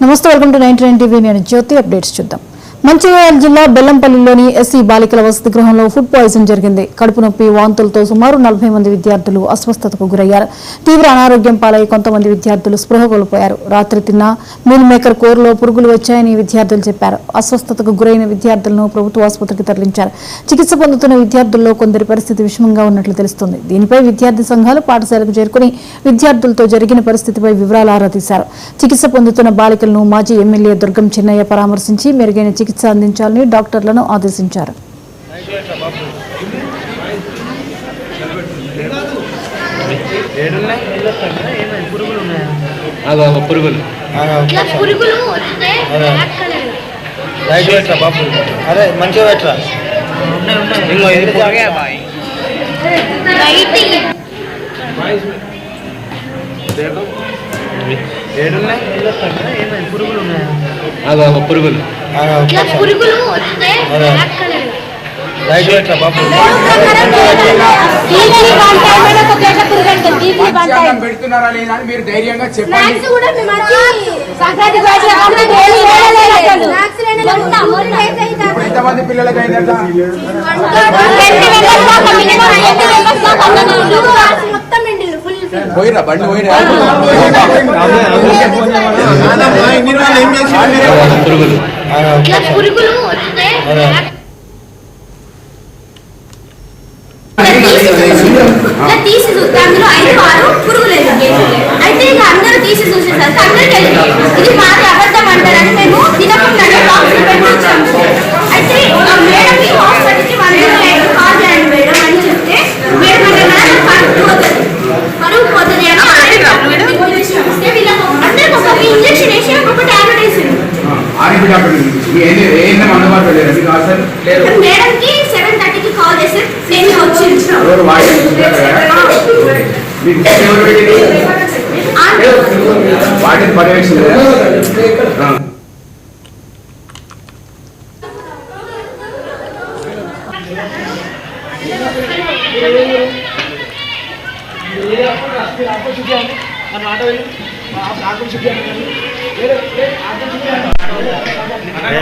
నమస్తే, welcome to 99 TV. నేను జ్యోతి. Updates చూద్దాం. మంచిర్యాల జిల్లా బెల్లంపల్లిలోని ఎస్సీ బాలికల వసతి గృహంలో ఫుడ్ పాయిజన్ జరిగింది. కడుపు నొప్పి, వాంతులతో సుమారు 40 మంది విద్యార్థులు అస్వస్థతకు గురయ్యారు. తీవ్ర అనారోగ్యం పాలై కొంతమంది విద్యార్థులు స్పృహ కోల్పోయారు. రాత్రి తిన్న మీల్ మేకర్ కూరలో పురుగులు వచ్చాయని విద్యార్థులు చెప్పారు. అస్వస్థతకు గురైన విద్యార్థులను ప్రభుత్వ ఆసుపత్రికి తరలించారు. చికిత్స పొందుతున్న విద్యార్థుల్లో కొందరి పరిస్థితి విషమంగా ఉన్నట్లు తెలుస్తోంది. దీనిపై విద్యార్థి సంఘాలు పాఠశాలకు చేరుకుని విద్యార్థులతో జరిగిన పరిస్థితిపై వివరాలు ఆరా తీశారు. చికిత్స పొందుతున్న బాలికలను మాజీ ఎమ్మెల్యే దుర్గం చిన్నయ్య పరామర్శించి మెరుగైన చికిత్స అందించాలని డాక్టర్లను ఆదేశించారు. పెడుతున్నారా లేదా అని మీరు ధైర్యంగా చెప్పండి. ఎంతమంది పిల్లలకి అయిందట? పోయిరా బండి పోయిరా. తీసి చూస్తే అందులో 5-6 పురుగులు అయితే ఇక అందరూ తీసి చూసేసరికి అందరికి ఇది మాది అబద్ధం అంటారని మేము తినకుండానే బాక్స్ పెట్టించాము. అయితే మేడంకి హాస్పిటల్కి 108 కాల్ చేయండి మేడం అని చెప్తే మేడం అంటే పరుగు పోతుంది అని ఇస్తే వీళ్ళకి అందరికి ఒక ఇంజక్షన్ వేసి ఒక టాబ్లెట్ వేసింది. మేడంకి 7:30కి కాల్ చేసి నేను వచ్చింది. వాటిని పర్యవేక్షణ